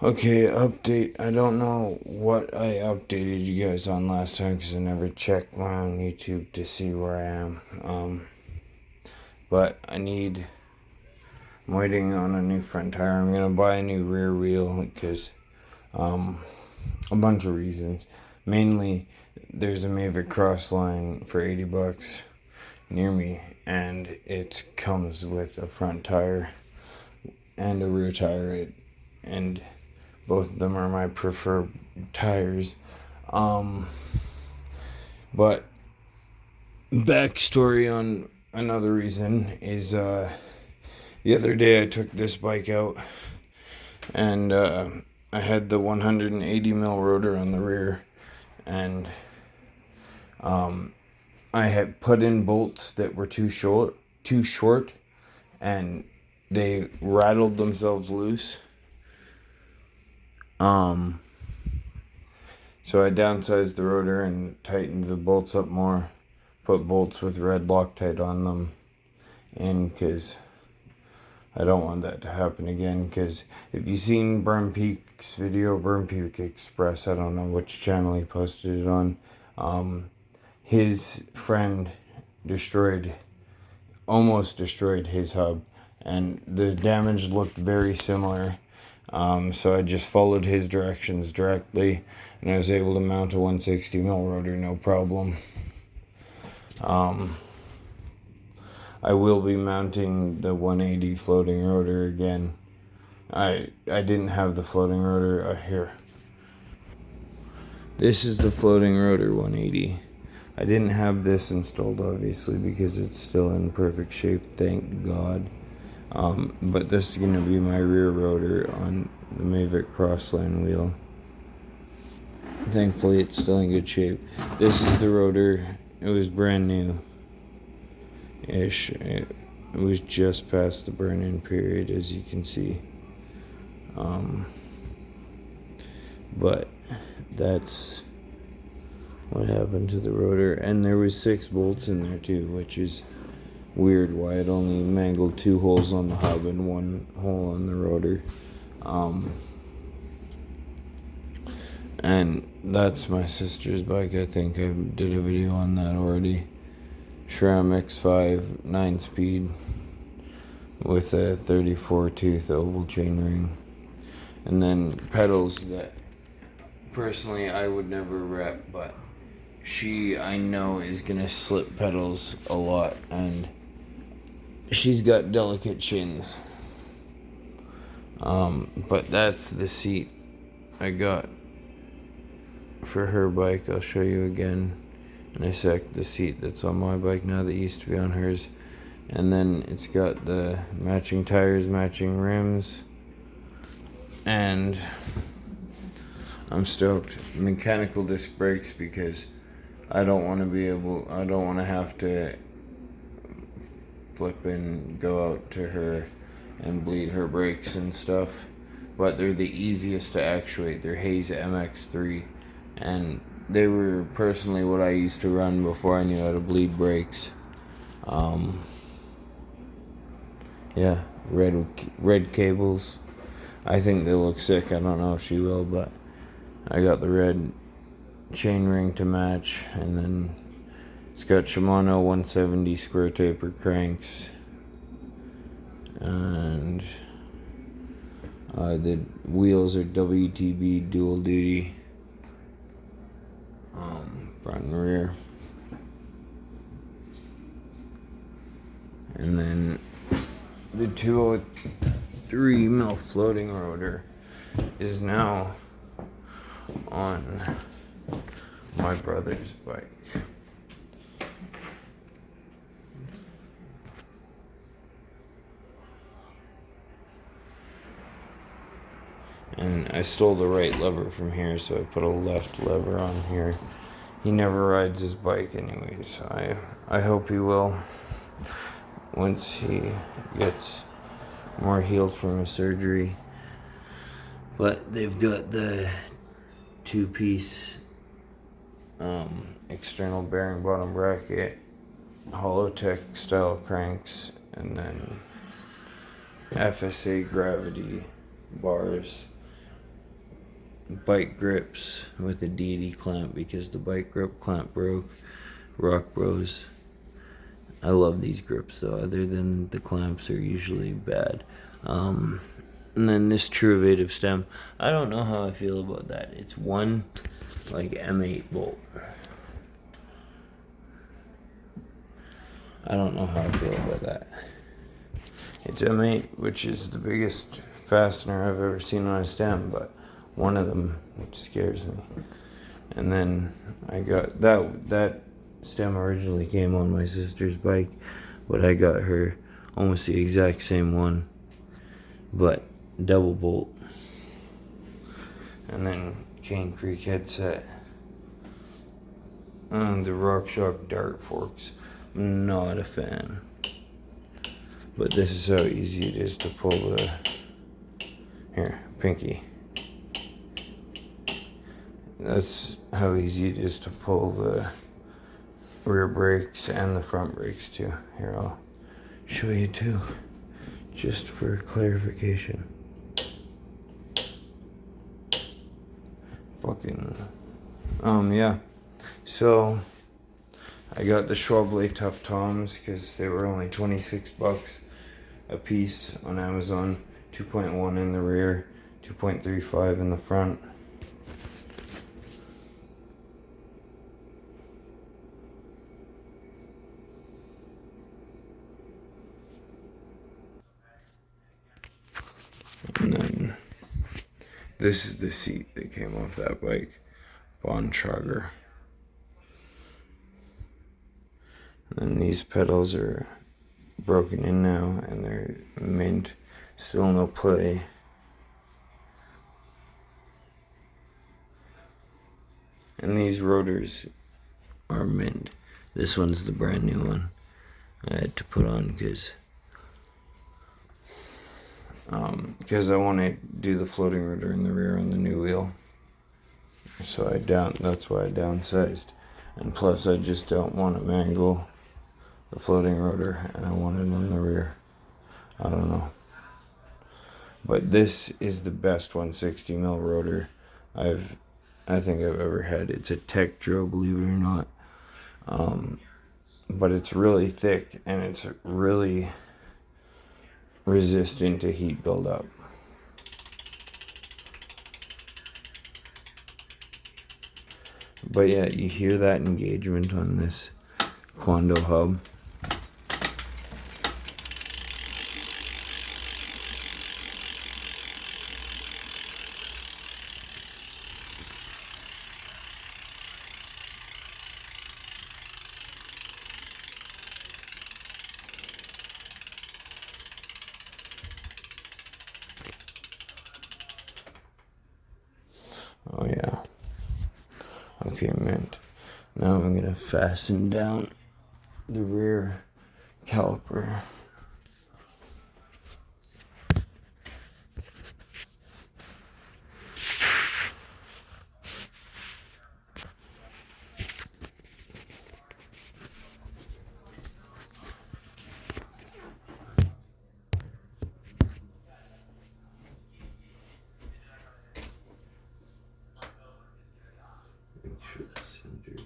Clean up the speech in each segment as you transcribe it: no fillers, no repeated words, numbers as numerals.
Okay, update. I don't know what I updated you guys on last time because I never checked my own YouTube to see where I am. But I'm waiting on a new front tire. I'm gonna buy a new rear wheel because a bunch of reasons. Mainly, there's a Mavic Crossline for $80 near me, and it comes with a front tire and a rear tire. And both of them are my preferred tires. But backstory on another reason is the other day I took this bike out and I had the 180 mil rotor on the rear, and I had put in bolts that were too short, and they rattled themselves loose. So I downsized the rotor and tightened the bolts up more, put bolts with red Loctite on them, and because I don't want that to happen again. Because if you've seen Burn Peak's video, Burn Peak Express, I don't know which channel he posted it on, his friend almost destroyed his hub, and the damage looked very similar. So I just followed his directions directly, and I was able to mount a 160 mil rotor no problem. I will be mounting the 180 floating rotor again. I didn't have the floating rotor here. This is the floating rotor 180. I didn't have this installed, obviously, because it's still in perfect shape, thank God. But this is going to be my rear rotor on the Mavic Crossline wheel. Thankfully, it's still in good shape. This is the rotor. It was brand new-ish. It was just past the burn-in period, as you can see. But that's what happened to the rotor. And there was 6 bolts in there too, which is weird why it only mangled 2 holes on the hub and 1 hole on the rotor. And that's my sister's bike. I think I did a video on that already. SRAM X5 9-speed with a 34 tooth oval chainring, and then pedals that personally I would never rep, but I know is gonna slip pedals a lot, and she's got delicate shins. But that's the seat I got for her bike. I'll show you again in a sec, the seat that's on my bike now that used to be on hers. And then it's got the matching tires, matching rims, and I'm stoked. Mechanical disc brakes, because I don't want to have to flip and go out to her and bleed her brakes and stuff. But they're the easiest to actuate. They're Hayes MX3, and they were personally what I used to run before I knew how to bleed brakes. Yeah, red cables. I think they look sick. I don't know if she will, but I got the red chain ring to match, and then it's got Shimano 170 square taper cranks, and the wheels are WTB dual duty, front and rear. And then the 203 mil floating rotor is now on my brother's bike. And I stole the right lever from here, so I put a left lever on here. He never rides his bike anyways. I hope he will once he gets more healed from his surgery. But they've got the 2-piece external bearing bottom bracket, Holotech style cranks, and then FSA gravity bars, bike grips with a DD clamp because the bike grip clamp broke. Rock Bros. I love these grips though, other than the clamps are usually bad. And then this Truvative stem, I don't know how I feel about that. It's one like M8 bolt. I don't know how I feel about that. It's M8, which is the biggest fastener I've ever seen on a stem, but one of them scares me. And then I got that stem originally came on my sister's bike, but I got her almost the exact same one, but double bolt. And then Cane Creek headset. And the RockShox dart forks. Not a fan. But this is how easy it is to pull the... Here, pinky. That's how easy it is to pull the rear brakes and the front brakes too. Here, I'll show you too, just for clarification. Yeah. So I got the Schwalbe Tough Toms because they were only $26 a piece on Amazon. 2.1 in the rear, 2.35 in the front. And then this is the seat that came off that bike, Bontrager. And then these pedals are broken in now and they're mint, still no play. And these rotors are mint. This one's the brand new one I had to put on because I want to do the floating rotor in the rear on the new wheel. So that's why I downsized. And plus I just don't want to mangle the floating rotor and I want it in the rear. I don't know. But this is the best 160mm rotor I think I've ever had. It's a Tektro, believe it or not. But it's really thick and it's really resistant to heat buildup. But yeah, you hear that engagement on this Quando hub. Oh yeah. Okay, mint. Now I'm gonna fasten down the rear caliper. Make sure it's centered.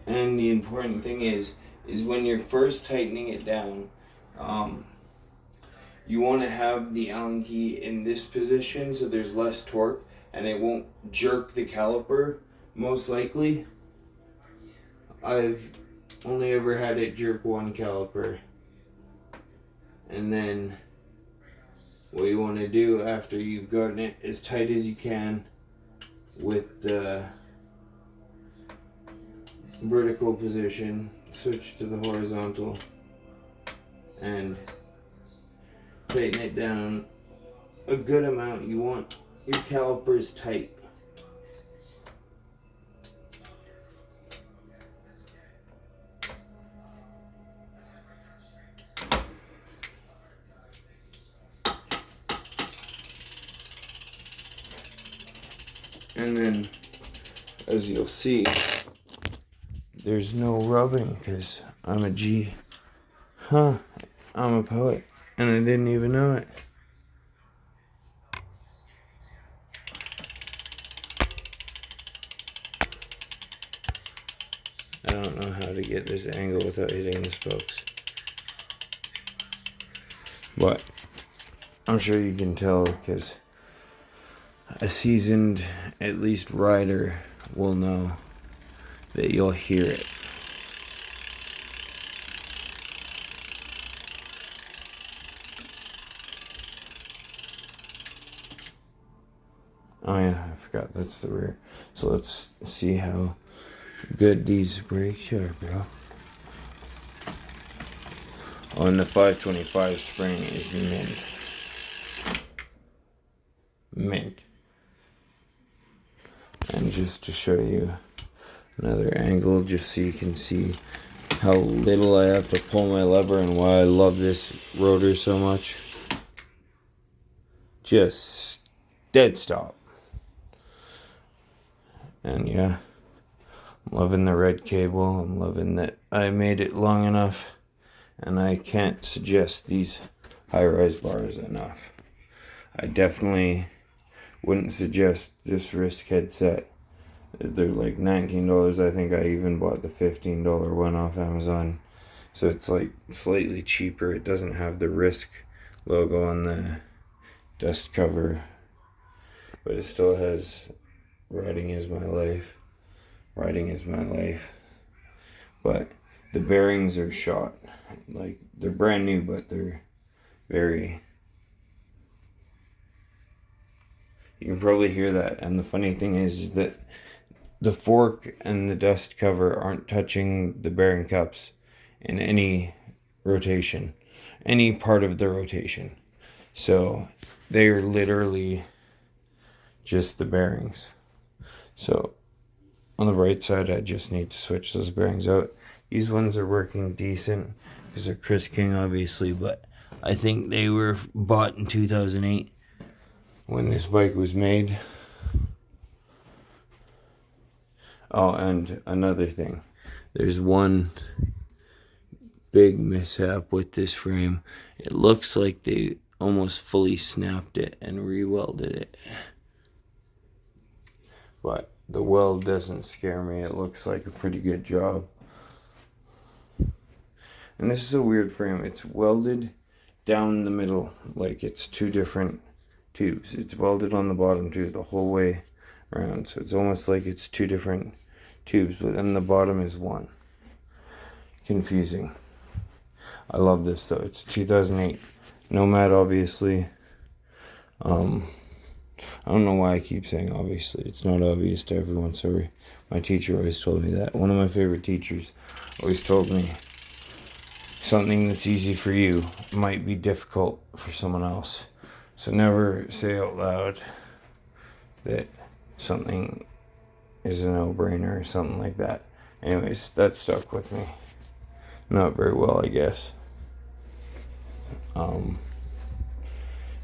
And the important thing is when you're first tightening it down, you want to have the Allen key in this position so there's less torque and it won't jerk the caliper, most likely. I've only ever had it jerk one caliper. And then what you want to do after you've gotten it as tight as you can with the vertical position, switch to the horizontal and tighten it down a good amount. You want your calipers tight. And then, as you'll see, there's no rubbing because I'm a G. Huh, I'm a poet and I didn't even know it. I don't know how to get this angle without hitting the spokes. But I'm sure you can tell because a seasoned, at least rider, will know that you'll hear it. Oh yeah, I forgot that's the rear. So let's see how good these brakes are, bro. Oh, and the 525 spring is mint. And just to show you another angle, just so you can see how little I have to pull my lever and why I love this rotor so much. Just dead stop. And yeah, I'm loving the red cable. I'm loving that I made it long enough. And I can't suggest these high-rise bars enough. I definitely wouldn't suggest this Risk headset. They're like $19. I think I even bought the $15 one off Amazon. So it's like slightly cheaper. It doesn't have the Risk logo on the dust cover. But it still has Riding is my life. Riding is my life. But the bearings are shot. Like, they're brand new, but they're very... You can probably hear that. And the funny thing is that the fork and the dust cover aren't touching the bearing cups in any rotation. Any part of the rotation. So, they are literally just the bearings. So, on the right side, I just need to switch those bearings out. These ones are working decent because they're Chris King, obviously, but I think they were bought in 2008 when this bike was made. Oh, and another thing. There's one big mishap with this frame. It looks like they almost fully snapped it and re-welded it. But the weld doesn't scare me. It looks like a pretty good job. And this is a weird frame. It's welded down the middle, like it's two different tubes. It's welded on the bottom too, the whole way around. So it's almost like it's two different tubes, but then the bottom is one. Confusing. I love this though. It's 2008 Nomad, obviously. I don't know why I keep saying obviously. It's not obvious to everyone, sorry. My teacher always told me that. One of my favorite teachers always told me something that's easy for you might be difficult for someone else. So never say out loud that something is a no-brainer or something like that. Anyways, that stuck with me. Not very well, I guess.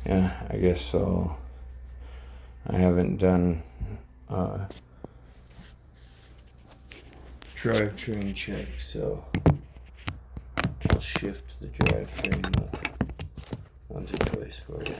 Yeah, I guess so. I haven't done drivetrain check, so I'll shift the drivetrain once or twice for you.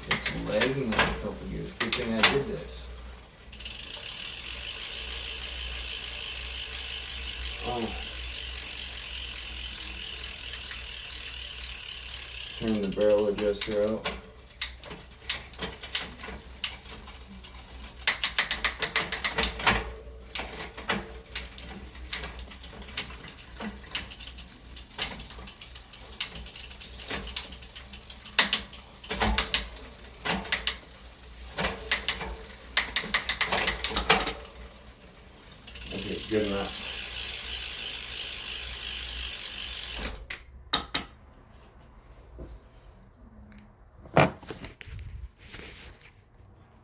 It's lagging like a couple years. Good thing I did this. Turn the barrel adjuster out. Okay, good enough.